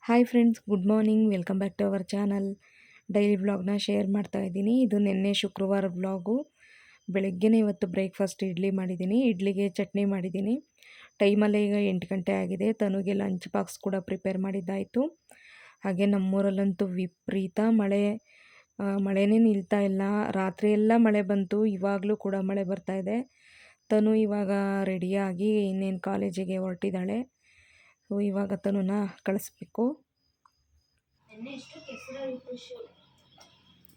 Hi friends, good morning. Welcome back to our channel. Daily ವ್ಲಾಗ್ನ share ಮಾಡ್ತಾ ಇದ್ದೀನಿ. ಇದು ನಿನ್ನೆ ಶುಕ್ರವಾರ ವ್ಲಾಗು. ಬೆಳಗ್ಗೆನೇ ಇವತ್ತು ಬ್ರೇಕ್ಫಾಸ್ಟ್ ಇಡ್ಲಿ ಮಾಡಿದ್ದೀನಿ. ಇಡ್ಲಿಗೆ ಚಟ್ನಿ ಮಾಡಿದ್ದೀನಿ. ಟೈಮಲ್ಲೇ ಈಗ 8 ಗಂಟೆ ಆಗಿದೆ. ತನುಗೆ ಲಂಚ್ ಬಾಕ್ಸ್ ಕೂಡ ಪ್ರಿಪೇರ್ ಮಾಡಿದ್ದಾಯಿತು. ಹಾಗೆ ನಮ್ಮೂರಲ್ಲಂತೂ ವಿಪರೀತ ಮಳೆ. ಮಳೆನೇ ನಿಲ್ತಾ ಇಲ್ಲ. ರಾತ್ರಿ ಎಲ್ಲ ಮಳೆ ಬಂತು. ಇವಾಗಲೂ ಕೂಡ ಮಳೆ ಬರ್ತಾ ಇದೆ. ತನು ಇವಾಗ ರೆಡಿಯಾಗಿ ಇನ್ನೇನು ಕಾಲೇಜಿಗೆ ಹೊರಟಿದ್ದಾಳೆ. ಸೊ ಇವಾಗ ತನುನ ಕಳಿಸ್ಬೇಕು.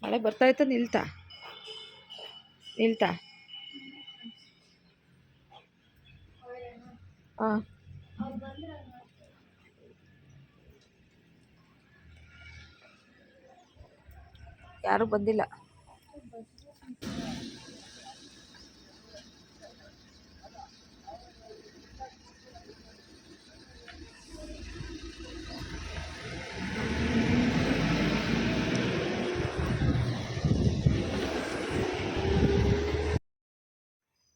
ಮಳೆ ಬರ್ತಾ ಇತ್ತು, ನಿಲ್ತಾ ಹಾಂ. ಯಾರೂ ಬಂದಿಲ್ಲ.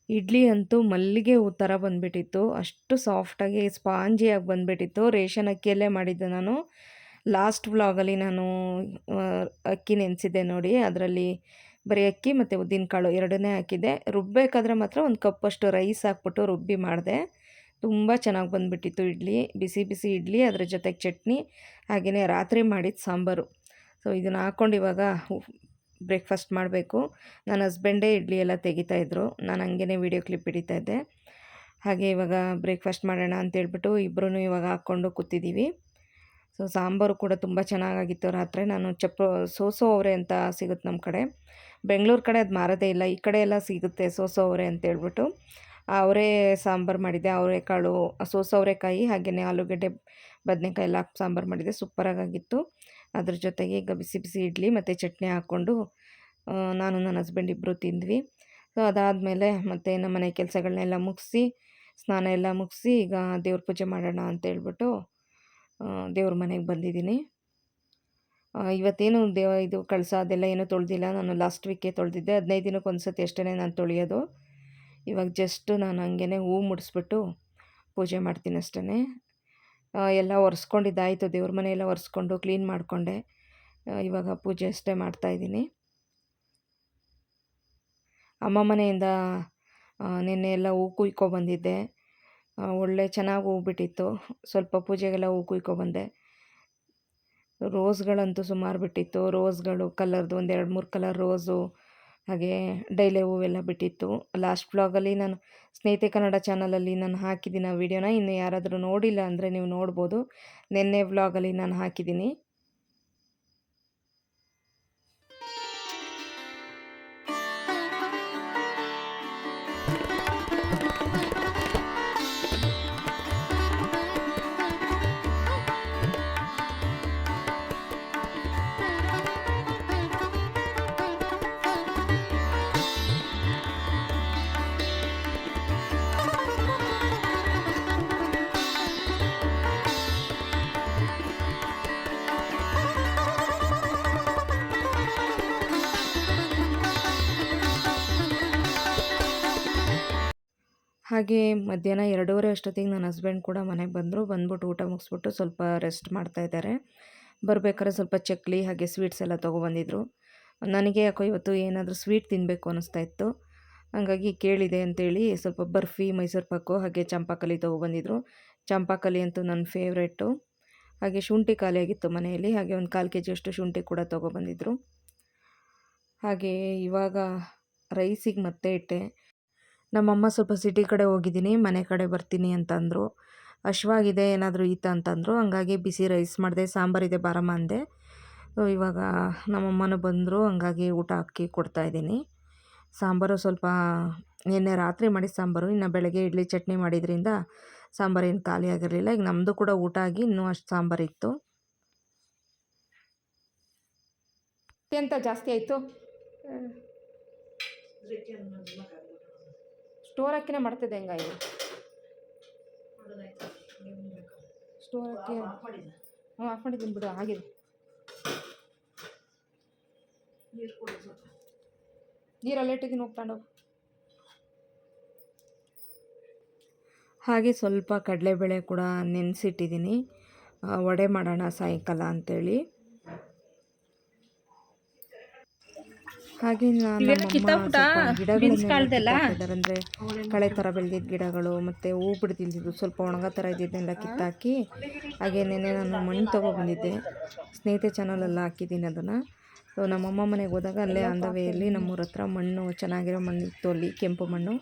ಇಡ್ಲಿ ಅಂತೂ ಮಲ್ಲಿಗೆ ಹೂ ಥರ ಬಂದುಬಿಟ್ಟಿತ್ತು. ಅಷ್ಟು ಸಾಫ್ಟಾಗಿ ಸ್ಪಾಂಜಿಯಾಗಿ ಬಂದುಬಿಟ್ಟಿತ್ತು. ರೇಷನ್ ಅಕ್ಕಿಯಲ್ಲೇ ಮಾಡಿದ್ದೆ ನಾನು. ಲಾಸ್ಟ್ ವ್ಲಾಗಲ್ಲಿ ನಾನು ಅಕ್ಕಿ ನೆನೆಸಿದ್ದೆ ನೋಡಿ. ಅದರಲ್ಲಿ ಬರೀ ಅಕ್ಕಿ ಮತ್ತು ಉದ್ದಿನಕಾಳು ಎರಡನ್ನೇ ಹಾಕಿದ್ದೆ. ರುಬ್ಬಬೇಕಾದ್ರೆ ಮಾತ್ರ ಒಂದು ಕಪ್ಪಷ್ಟು ರೈಸ್ ಹಾಕ್ಬಿಟ್ಟು ರುಬ್ಬಿ ಮಾಡಿದೆ. ತುಂಬ ಚೆನ್ನಾಗಿ ಬಂದುಬಿಟ್ಟಿತ್ತು ಇಡ್ಲಿ. ಬಿಸಿ ಬಿಸಿ ಇಡ್ಲಿ, ಅದ್ರ ಜೊತೆಗೆ ಚಟ್ನಿ, ಹಾಗೆಯೇ ರಾತ್ರಿ ಮಾಡಿದ ಸಾಂಬಾರು. ಸೊ ಇದನ್ನು ಹಾಕ್ಕೊಂಡು ಇವಾಗ ಬ್ರೇಕ್ಫಾಸ್ಟ್ ಮಾಡಬೇಕು. ನನ್ನ ಹಸ್ಬೆಂಡೇ ಇಡ್ಲಿ ಎಲ್ಲ ತೆಗಿತಾಯಿದ್ರು. ನಾನು ಹಂಗೇ ವೀಡಿಯೋ ಕ್ಲಿಪ್ ಹಿಡಿತಾಯಿದ್ದೆ. ಹಾಗೆ ಇವಾಗ ಬ್ರೇಕ್ಫಾಸ್ಟ್ ಮಾಡೋಣ ಅಂತೇಳ್ಬಿಟ್ಟು ಇಬ್ಬರೂ ಇವಾಗ ಹಾಕ್ಕೊಂಡು ಕೂತಿದ್ದೀವಿ. ಸೊ ಸಾಂಬಾರು ಕೂಡ ತುಂಬ ಚೆನ್ನಾಗಾಗಿತ್ತು ರಾತ್ರಿ. ನಾನು ಸೋಸೋ ಅವರೆ ಅಂತ ಸಿಗುತ್ತೆ ನಮ್ಮ ಕಡೆ. ಬೆಂಗಳೂರು ಕಡೆ ಅದು ಮಾರೋದೇ ಇಲ್ಲ. ಈ ಕಡೆ ಎಲ್ಲ ಸಿಗುತ್ತೆ ಸೋಸೋ ಅವರೆ ಅಂತೇಳ್ಬಿಟ್ಟು. ಅವರೇ ಸಾಂಬಾರು ಮಾಡಿದ್ದೆ. ಅವರೆಕಾಳು, ಸೋಸೋ ಅವರೆಕಾಯಿ, ಹಾಗೆಯೇ ಆಲೂಗಡ್ಡೆ, ಬದನೆಕಾಯಿ ಎಲ್ಲ ಹಾಕಿ ಸಾಂಬಾರು ಮಾಡಿದ್ದೆ. ಸೂಪರಾಗಿತ್ತು. ಅದ್ರ ಜೊತೆಗೆ ಈಗ ಬಿಸಿ ಬಿಸಿ ಇಡ್ಲಿ ಮತ್ತು ಚಟ್ನಿ ಹಾಕ್ಕೊಂಡು ನಾನು ನನ್ನ ಹಸ್ಬೆಂಡ್ ಇಬ್ಬರು ತಿಂದ್ವಿ. ಸೊ ಅದಾದಮೇಲೆ ಮತ್ತೆ ನಮ್ಮ ಮನೆ ಕೆಲಸಗಳನ್ನೆಲ್ಲ ಮುಗಿಸಿ, ಸ್ನಾನ ಎಲ್ಲ ಮುಗಿಸಿ, ಈಗ ದೇವ್ರ ಪೂಜೆ ಮಾಡೋಣ ಅಂತೇಳ್ಬಿಟ್ಟು ದೇವ್ರ ಮನೆಗೆ ಬಂದಿದ್ದೀನಿ. ಇವತ್ತೇನು ಇದು ಕಳಸ ಅದೆಲ್ಲ ಏನೂ ತೊಳೆದಿಲ್ಲ. ನಾನು ಲಾಸ್ಟ್ ವೀಕೇ ತೊಳೆದಿದ್ದೆ. 15 ದಿನಕ್ಕೆ ಒಂದು ಸತಿ ಅಷ್ಟೇ ನಾನು ತೊಳೆಯೋದು. ಇವಾಗ ಜಸ್ಟ್ ನಾನು ಹಂಗೇ ಹೂವು ಮುಡಿಸ್ಬಿಟ್ಟು ಪೂಜೆ ಮಾಡ್ತೀನಿ ಅಷ್ಟೇ. ಎಲ್ಲ ಒರೆಸ್ಕೊಂಡಿದ್ದಾಯಿತು. ದೇವ್ರ ಮನೆಯೆಲ್ಲ ಒರೆಸ್ಕೊಂಡು ಕ್ಲೀನ್ ಮಾಡಿಕೊಂಡೆ. ಇವಾಗ ಪೂಜೆ ಅಷ್ಟೇ ಮಾಡ್ತಾಯಿದ್ದೀನಿ. ಅಮ್ಮ ಮನೆಯಿಂದ ನಿನ್ನೆ ಎಲ್ಲ ಹೂ ಕುಯ್ಕೊಬಂದಿದ್ದೆ. ಒಳ್ಳೆ ಚೆನ್ನಾಗಿ ಹೂ ಬಿಟ್ಟಿತ್ತು. ಸ್ವಲ್ಪ ಪೂಜೆಗೆಲ್ಲ ಹೂ ಕುಯ್ಕೊಬಂದೆ. ರೋಸ್ಗಳಂತೂ ಸುಮಾರು ಬಿಟ್ಟಿತ್ತು. ರೋಸ್ಗಳು ಕಲರ್ದು ಒಂದು 2-3 ಕಲರ್ ರೋಸು, ಹಾಗೆ ಡೈಲಿ ಹೂವೆಲ್ಲ ಬಿಟ್ಟಿತ್ತು. ಲಾಸ್ಟ್ ವ್ಲಾಗಲ್ಲಿ ನಾನು ಸ್ನೇಹಿತೆ ಕನ್ನಡ ಚಾನಲಲ್ಲಿ ನಾನು ಹಾಕಿದ್ದೀನಿ ಆ ವಿಡಿಯೋನ. ಇನ್ನು ಯಾರಾದರೂ ನೋಡಿಲ್ಲ ಅಂದರೆ ನೀವು ನೋಡ್ಬೋದು. ನಿನ್ನೆ ವ್ಲಾಗಲ್ಲಿ ನಾನು ಹಾಕಿದ್ದೀನಿ. ಹಾಗೆ ಮಧ್ಯಾಹ್ನ 2:30 ಅಷ್ಟೊತ್ತಿಗೆ ನನ್ನ ಹಸ್ಬೆಂಡ್ ಕೂಡ ಮನೆಗೆ ಬಂದ್ಬಿಟ್ಟು ಊಟ ಮುಗಿಸ್ಬಿಟ್ಟು ಸ್ವಲ್ಪ ರೆಸ್ಟ್ ಮಾಡ್ತಾಯಿದ್ದಾರೆ. ಬರಬೇಕಾದ್ರೆ ಸ್ವಲ್ಪ ಚಕ್ಲಿ ಹಾಗೆ ಸ್ವೀಟ್ಸ್ ಎಲ್ಲ ತೊಗೊಬಂದಿದ್ರು. ನನಗೆ ಯಾಕೋ ಇವತ್ತು ಏನಾದರೂ ಸ್ವೀಟ್ ತಿನ್ನಬೇಕು ಅನ್ನಿಸ್ತಾ ಇತ್ತು. ಹಾಗಾಗಿ ಕೇಳಿದೆ ಅಂತೇಳಿ ಸ್ವಲ್ಪ ಬರ್ಫಿ, ಮೈಸೂರು ಪಾಕು ಹಾಗೆ ಚಂಪಾಕಲಿ ತೊಗೊಬಂದಿದ್ರು. ಚಂಪಾಕಲಿ ಅಂತೂ ನನ್ನ ಫೇವ್ರೇಟು. ಹಾಗೆ ಶುಂಠಿ ಖಾಲಿಯಾಗಿತ್ತು ಮನೆಯಲ್ಲಿ. ಹಾಗೆ ಒಂದು 1/4 kg ಅಷ್ಟು ಶುಂಠಿ ಕೂಡ ತೊಗೊಬಂದಿದ್ರು. ಹಾಗೆ ಇವಾಗ ರೈಸಿಗೆ ಮತ್ತೆ ಇಟ್ಟೆ. ನಮ್ಮಮ್ಮ ಸ್ವಲ್ಪ ಸಿಟಿ ಕಡೆ ಹೋಗಿದ್ದೀನಿ, ಮನೆ ಕಡೆ ಬರ್ತೀನಿ ಅಂತಂದರು. ಹಶ್ವಾಗಿದೆ ಏನಾದರೂ ಈತ ಅಂತಂದರು. ಹಂಗಾಗಿ ಬಿಸಿ ರೈಸ್ ಮಾಡಿದೆ. ಸಾಂಬಾರಿದೆ ಬಾರಮ್ಮ ಅಂದೆ. ಸೊ ಇವಾಗ ನಮ್ಮಮ್ಮನೂ ಬಂದರು, ಹಂಗಾಗಿ ಊಟ ಹಾಕಿ ಕೊಡ್ತಾಯಿದ್ದೀನಿ. ಸಾಂಬಾರು ಸ್ವಲ್ಪ ನಿನ್ನೆ ರಾತ್ರಿ ಮಾಡಿದ ಸಾಂಬಾರು. ಇನ್ನು ಬೆಳಗ್ಗೆ ಇಡ್ಲಿ ಚಟ್ನಿ ಮಾಡಿದ್ರಿಂದ ಸಾಂಬಾರೇನು ಖಾಲಿ ಆಗಿರಲಿಲ್ಲ. ಈಗ ನಮ್ಮದು ಕೂಡ ಊಟ ಆಗಿ ಇನ್ನೂ ಅಷ್ಟು ಸಾಂಬಾರಿತ್ತು. ಎಂತ ಜಾಸ್ತಿ ಆಯಿತು? ಸ್ಟೋರ್ ಅಕ್ಕಿನೇ ಮಾಡ್ತಿದ್ದೆ ಹೆಂಗಾಯಿತು? ಸ್ಟೋರ್ ಅಕ್ಕಿ ಆಫ್ ಮಾಡಿದ್ದೀನಿ ಬಿಡು, ಆಗಿದೆ. ನೀರಲ್ಲಿ ಇಟ್ಟಿದ್ದೀನಿ, ಹೋಗ್ತಾಂಡು. ಹಾಗೆ ಸ್ವಲ್ಪ ಕಡಲೆಬೇಳೆ ಕೂಡ ನೆನೆಸಿಟ್ಟಿದ್ದೀನಿ. ವಡೆ ಮಾಡೋಣ ಸಾಯಂಕಾಲ ಅಂಥೇಳಿ. ಹಾಗೆ ನಮ್ಮಮ್ಮ ಸ್ವಲ್ಪ ಗಿಡಗಳನ್ನೆಲ್ಲ ಕಿತ್ತಾಕಿದ್ದಾರೆ. ಅಂದರೆ ಕಳೆ ಥರ ಬೆಳೆದಿದ್ದ ಗಿಡಗಳು ಮತ್ತು ಹೂ ಬಿಡ್ದಿದ್ದು ಸ್ವಲ್ಪ ಒಣಗ ಥರ ಇದ್ದಿದ್ದನ್ನೆಲ್ಲ ಕಿತ್ತಾಕಿ, ಹಾಗೆ ನೆನ್ನೆ ನಾನು ಮಣ್ಣು ತೊಗೊಬಂದಿದ್ದೆ, ಸ್ನೇಹಿತೆ ಚಾನಲೆಲ್ಲ ಹಾಕಿದ್ದೀನಿ ಅದನ್ನು. ಸೊ ನಮ್ಮಮ್ಮ ಮನೆಗೆ ಹೋದಾಗ ಅಲ್ಲೇ ಆನ್ ದ ವೇಯಲ್ಲಿ ನಮ್ಮೂರ ಹತ್ರ ಮಣ್ಣು ಚೆನ್ನಾಗಿರೋ ಮಣ್ಣು ಇತ್ತು ಅಲ್ಲಿ, ಕೆಂಪು ಮಣ್ಣು.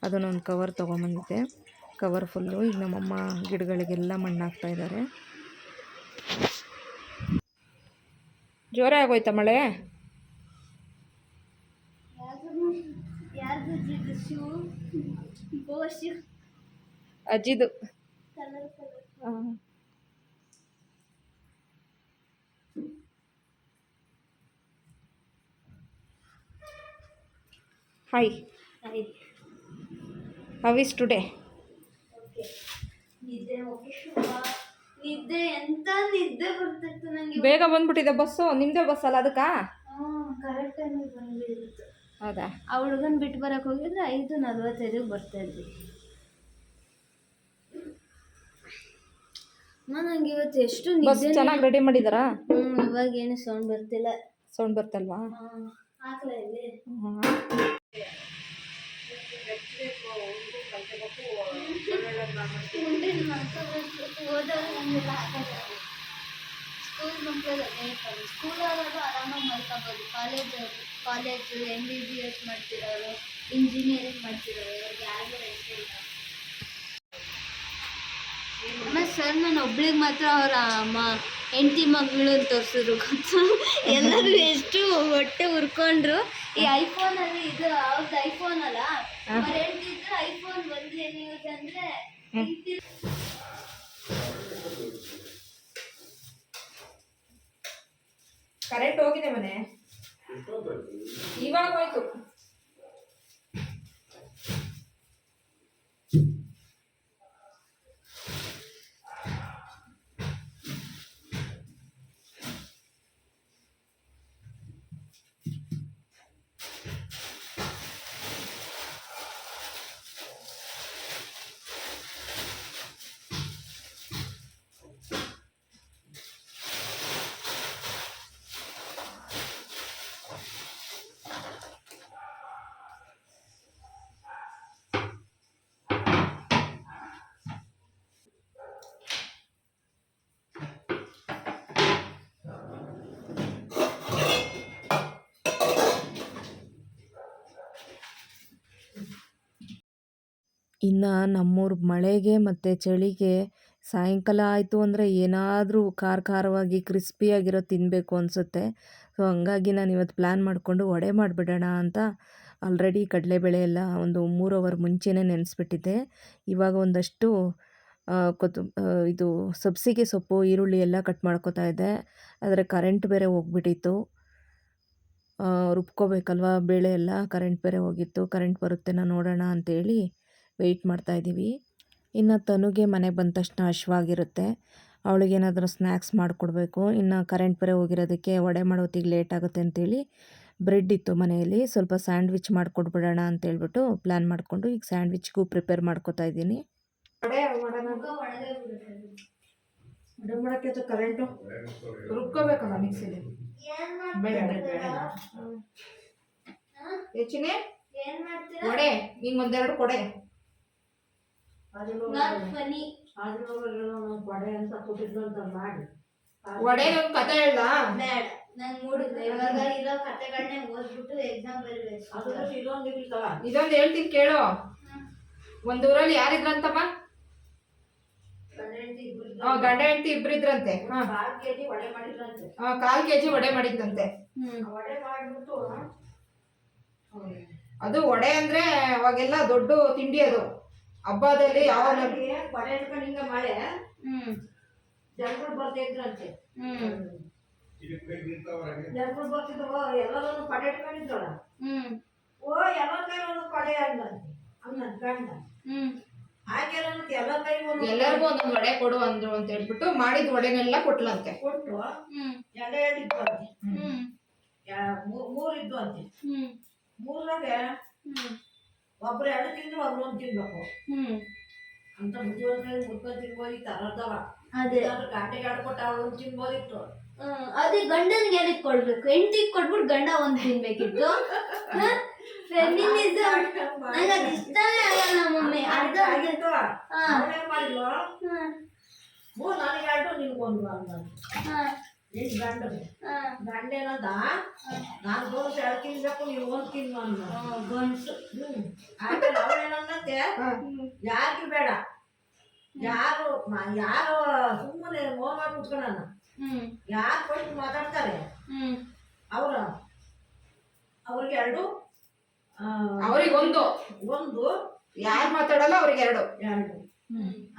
ಅದನ್ನೊಂದು ಕವರ್ ತೊಗೊಂಬಂದಿದ್ದೆ, ಕವರ್ ಫುಲ್ಲು. ಈಗ ನಮ್ಮಮ್ಮ ಗಿಡಗಳಿಗೆಲ್ಲ ಮಣ್ಣು ಹಾಕ್ತಾಯಿದ್ದಾರೆ. ಜೋರೇ ಆಗೋಯ್ತಾ ಮಳೆ? ಅಜ್ಜಿದು. Hi, how is today? ನಿದ್ದೆ ಎಂತ ನಿದ್ದೆ ಬರ್ತಿತ್ತು ನಂಗೆ. ಬೇಗ ಬಂದ್ಬಿಟ್ಟಿದೆ ಬಸ್ಸು. ನಿಮ್ಮದೇ ಬಸ್ ಅಲ್ಲ ಅದಕ್ಕೆ? ಕರೆಕ್ಟ್ ಟೈಮಿಗೆ ಬಂದಿರುತ್ತೆ. ಹೌದಾ? ಆ ಹುಡುಗನ ಬಿಟ್ಟು ಬರಕ್ಕೆ ಹೋಗಿದ್ರೆ 5:45 ಬರ್ತಾ ಇದ್ವಿ. ನಂಗೆ ಇವತ್ತು ಎಷ್ಟು ಬಸ್ ಚೆನ್ನಾಗಿ ರೆಡಿ ಮಾಡಿದಾರಾ? ಇವಾಗ ಏನು ಸೌಂಡ್ ಬರ್ತಿಲ್ಲ. ಸೌಂಡ್ ಬರ್ತಲ್ವಾ? ಹಾಕ್ಲಾ ಇಲ್ಲಿ. ಸ್ಕೂಲ್ ಮಕ್ಕಳು ಸ್ಕೂಲ್ ಆಗೋದು ಆರಾಮಾಗಿ ಮಾಡ್ಕೋಬೋದು. ಕಾಲೇಜು MBBS ಮಾಡ್ತಿರೋರು, ಇಂಜಿನಿಯರಿಂಗ್ ಮಾಡ್ತಿರೋರು, ಇವ್ರಿಗೆ ಯಾರಿಗೂ ರೆಸ್ಟ್ ಇಲ್ಲ. ಆಮೇಲೆ ಸರ್ ನಾನು ಒಬ್ಳಿಗೆ ಮಾತ್ರ ಅವರ ಹೆಂಡತಿ ಮಗಳು ತೋರಿಸಿದ್ರು ಗೊತ್ತಾ. ಎಲ್ಲರೂ ಎಷ್ಟು ಹೊಟ್ಟೆ ಹುರ್ಕೊಂಡ್ರು. ಈ ಐಫೋನಲ್ಲಿ ಇದು ಅವ್ರದ್ದು ಐಫೋನ್ ಅಲ್ಲ, ಅವ್ರು ಹೇಳ್ತಿದ್ರು ಐಫೋನ್ ಬಂದ್ರೆ ನ್ಯೂಸ್ ಅಂದರೆ ಕರೆಂಟ್ ಹೋಗಿದೆ ಮನೆ, ಇವಾಗ ಹೋಯ್ತು. ಇನ್ನು ನಮ್ಮೂರ ಮಳೆಗೆ ಮತ್ತು ಚಳಿಗೆ ಸಾಯಂಕಾಲ ಆಯಿತು ಅಂದರೆ ಏನಾದರೂ ಖಾರವಾಗಿ ಕ್ರಿಸ್ಪಿಯಾಗಿರೋ ತಿನ್ನಬೇಕು ಅನಿಸುತ್ತೆ. ಸೊ ಹಂಗಾಗಿ ನಾನು ಇವತ್ತು ಪ್ಲ್ಯಾನ್ ಮಾಡಿಕೊಂಡು ವಡೆ ಮಾಡಿಬಿಡೋಣ ಅಂತ ಆಲ್ರೆಡಿ ಕಡಲೆಬೇಳೆ ಎಲ್ಲ ಒಂದು 3 ಅವರ್ ಮುಂಚೆನೇ ನೆನೆಸ್ಬಿಟ್ಟಿದ್ದೆ. ಇವಾಗ ಒಂದಷ್ಟು ಇದು ಸಬ್ಸಿಗೆ ಸೊಪ್ಪು, ಈರುಳ್ಳಿ ಎಲ್ಲ ಕಟ್ ಮಾಡ್ಕೊತಾ ಇದ್ದೆ. ಆದರೆ ಕರೆಂಟ್ ಬೇರೆ ಹೋಗ್ಬಿಟ್ಟಿತ್ತು. ರುಬ್ಕೋಬೇಕಲ್ವ ಬೇಳೆ ಎಲ್ಲ, ಕರೆಂಟ್ ಬೇರೆ ಹೋಗಿತ್ತು. ಕರೆಂಟ್ ಬರುತ್ತೇನೋ ನೋಡೋಣ ಅಂತೇಳಿ ವೆಯ್ಟ್ ಮಾಡ್ತಾಯಿದ್ದೀವಿ. ಇನ್ನು ತನುಗೆ ಮನೆಗೆ ಬಂದ ತಕ್ಷಣ ಹಶ್ವಾಗಿರುತ್ತೆ, ಅವಳಿಗೇನಾದರೂ ಸ್ನ್ಯಾಕ್ಸ್ ಮಾಡಿಕೊಡ್ಬೇಕು. ಇನ್ನು ಕರೆಂಟ್ ಬೇರೆ ಹೋಗಿರೋದಕ್ಕೆ ವಡೆ ಮಾಡೋತ್ತಿಗೆ ಲೇಟ್ ಆಗುತ್ತೆ ಅಂತೇಳಿ ಬ್ರೆಡ್ ಇತ್ತು ಮನೆಯಲ್ಲಿ, ಸ್ವಲ್ಪ ಸ್ಯಾಂಡ್ವಿಚ್ ಮಾಡಿಕೊಟ್ಬಿಡೋಣ ಅಂತೇಳ್ಬಿಟ್ಟು ಪ್ಲ್ಯಾನ್ ಮಾಡಿಕೊಂಡು ಈಗ ಸ್ಯಾಂಡ್ವಿಚ್ಗೂ ಪ್ರಿಪೇರ್ ಮಾಡ್ಕೊತಾ ಇದ್ದೀನಿ. ವಡೆ ಮಾಡೋಕ್ಕೆ ಕರೆಂಟು ರುಬ್ಕೋಬೇಕಲ್ಲ ಮಿಕ್ಸಿಲಿ. ಹೆಚ್ಚಿನೇ ವಡೆ ನಿಂಗೆ ಒಂದೆರಡು ಕೊಡೆ. ವಡೆ ಒಂದು ಕತೆ ಹೇಳ್ದ ಬೇಡ, ನಂಗೆ ಮೂಡಿಲ್ಲ. ಇವಾಗ ಇರೋ ಕತೆಗಳನ್ನೇ ಓದ್ಬಿಟ್ಟು ಎಕ್ಸಾಮ್ ಬರೀಬೇಕು. ಇದೊಂದು ಹೇಳ್ತೀನಿ ಕೇಳು. ಒಂದು ಊರಲ್ಲಿ ಯಾರಿದ್ರಂತಮ್ಮ? ಗಂಡ ಹೆಂಡತಿ ಇಬ್ಬರಿದ್ರಂತೆ. 1/4 kg ವಡೆ ಮಾಡಿದ್ರಂತೆ. ಅದು ವಡೆ ಅಂದ್ರೆ ಅವಾಗೆಲ್ಲ ದೊಡ್ಡ ತಿಂಡಿ, ಅದು ಹಬ್ಬದಲ್ಲಿ ಯಾವಾಗ ವಡೆ ಹಿಂಗ ಮಳೆ ಜನಗಳು ಬರ್ತಿದ್ರಂತೆ. ಜನಗಳು ಬರ್ತಿದ್ರು, ಎಲ್ಲರೂ ಪಡೆ ಇಟ್ಕೊಂಡಿದ್ರಲ್ಲ. ಓ ಎಲ್ಲ ಕೈ ಒಂದು ಪಡೆ ಅಂದಂತೆ ಹಂಗ ಗಂಡ. ಎಲ್ಲರಿಗೂ ಒಂದೊಂದು ವಡೆ ಕೊಡು ಅಂದ್ರು ಅಂತ ಹೇಳ್ಬಿಟ್ಟು ಮಾಡಿದ ವಡೆನೆಲ್ಲ ಕೊಟ್ಲಂತೆ. ಕೊಟ್ಟು ಎಡೆ ಇದ್ವು ಅಂತೆ, 3 ಇದ್ವು ಅಂತೆ. 3ರಾಗೆ ಒಬ್ರು 2 ತಿಂದ್ರು, ಒಬ್ರು 1 ತಿನ್ಬೇಕು ಅಂತ ಬುದ್ಧಿವಂತ ಮುಟ್ಕೊಂಡು ತಿನ್ಬೋದು. ಈ ತರದವ ಅದೇ ಗಂಟೆಗೆ ಆಡ್ಕೊಟ್ಟು ಅವಳು ತಿನ್ಬೋದಿತ್ತು. ಅದೇ ಗಂಡನ್ಗೆ ಏನಕ್ಕೆ ಕೊಡ್ಬೇಕು, ಹೆಂಡತಿಗೆ ಕೊಟ್ಬಿಟ್ಟು ಗಂಡ ಒಂದ್ ತಿನ್ಬೇಕಿತ್ತು. ಫೆಮಿನಿಸಂ ನಂಗೆ ಅದು ಇಷ್ಟನೇ ಆಗಲ್ಲ ಮಮ್ಮಿ. ಅರ್ಧ ಆಗಿತ್ತು ಅವಳೇನ್ ಮಾಡಿದ್ಲು, ನನಗೆ ಎರಡು ನಿನ್ಗೊಂದು ಅಂದ. ನಿನ್ ಗಂಡ ಏನಂದ, ನಾನು ದೋಸ ಎರಡು ತಿನ್ಬೇಕು, ನೀವು ಒಂದು ತಿನ್ನು ಅಂದ. ಗಂಡ್ಸು. ಆಮೇಲೆ ಅವಳೇನಂತೆ, ಯಾರಿಗೂ ಬೇಡ, ಯಾರು ಸುಮ್ಮನೆ ಮೋಹ ಮಾಡಿ ಕುತ್ಕೊಳ್ಳೋಣ, ಯಾರು ಕೊಟ್ಟು ಮಾತಾಡ್ತಾರೆ ಅವ್ರಿಗೆ ಎರಡು, ಅವ್ರಿಗೆ ಒಂದು ಯಾರು ಮಾತಾಡಲ್ಲ ಅವ್ರಿಗೆ ಎರಡು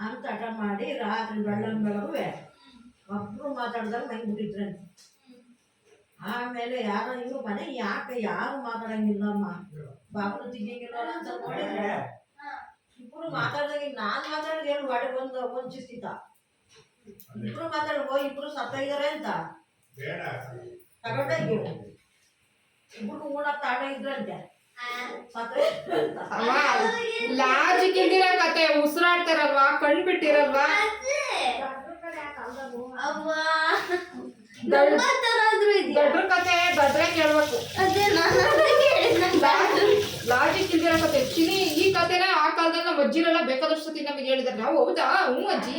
ಅಂತ ಹಠ ಮಾಡಿ ರಾತ್ರಿ ಬೆಳಗುವೆ ಒಬ್ರು ಮಾತಾಡ್ದಾಗ ನಂಗೆ ಬಿಟ್ಟಿದ್ರಂತೆ. ಆಮೇಲೆ ಯಾರೋ ಇವ್ರು ಮನೆ ಯಾಕೆ ಯಾರು ಮಾತಾಡಂಗಿಲ್ಲಮ್ಮ, ಬಾಬು ತಿನ್ನಂಗಿಲ್ಲ ಅಂತ ನೋಡಿದ್ರೆ ಇಬ್ರು ಮಾತಾಡ್ದಾಗ ನಾನು ಮಾತಾಡಿದ ಏನು ಒಡೆ ಒಂದು ಚಿಸ್ತಿತ್ತ, ಇಬ್ರು ಮಾತಾಡ್ಬೋ ಇಬ್ರು ಸತ್ತಾಗಿದ್ದಾರೆ ಅಂತ ತಗೊಂಡೋಗಿ ಇಬ್ರು ಊಡಕ್ ತಾಡಾಗಿದ್ರಂತೆ. ಲಾಜಿಕ್ ಇಲ್ದಿರ ಕತೆ, ಉಸಿರಾಡ್ತಾರಲ್ವಾ, ಕಣ್ ಬಿಟ್ಟಿರಲ್ವಾ, ದೊಡ್ಡ ಕತೆ ದೊಡ್ಡ ಕೇಳ್ಬೇಕು. ಲಾಜಿಕ್ ಇಲ್ದಿರ ಕತೆ ಚಿನಿ. ಈ ಕತೆನ ಆ ಕಾಲದಲ್ಲಿ ನಮ್ಮ ಅಜ್ಜಿರೆಲ್ಲ ಬೇಕಾದಷ್ಟು ಸತಿ ನಮಗೆ ಹೇಳಿದಾರೆ. ನಾವು ಹೌದಾ, ಹ್ಞೂ ಅಜ್ಜಿ,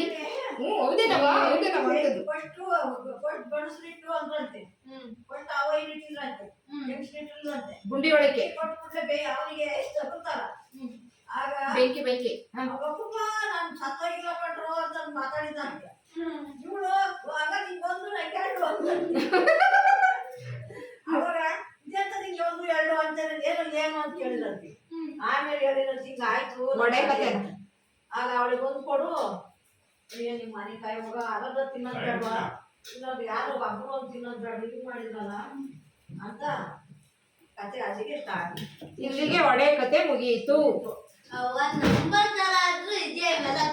ಹ್ಞೂ ಹೌದೇನವ ಅಂತದ್ದು. ಗುಂಡಿ ಒಳಕ್ಕೆ ಬೆಂಕಿ ಬೆಂಕಿ ನಾನು ಸತ್ತೋಗಿಲ್ಲ ಕಣ್ರು ಅಂತ ಮಾತಾಡಿದಂತೆ. ಇವಳು ಆಗ ನಿಂಗೊಂದು ನಂಗೆ ಅವಾಗ ಇದೆಂತ ನಿಂಗೆ ಒಂದು ಎರಡು ಅಂತ ಏನು ಅಂತ ಕೇಳಿದಂತೆ. ಆಮೇಲೆ ಹೇಳಿದಂತೆ ಹಿಂಗ ಆಯ್ತು ಆಗ ಅವಳಿಗೆ ಒಂದು ಕೊಡು, ನಿಮ್ಮ ಮನೆ ಕಾಯಿ ಹೋಗ ಅರದ ತಿನ್ನೋದು ಬೇಡವಾ, ಇನ್ನೊಂದು ಯಾರೋ ಒಬ್ಬರು ಒಂದು ತಿನ್ನೋದು ಬೇಡ, ಇದು ಮಾಡಿದ್ರಲ್ಲ ಅಂತ ಕತೆ ಅಲ್ಲಿಗೆ ಸ್ಟಾರ್ಟ್. ಇಲ್ಲಿಗೆ ಒಡೆ ಕತೆ ಮುಗಿಯಿತು.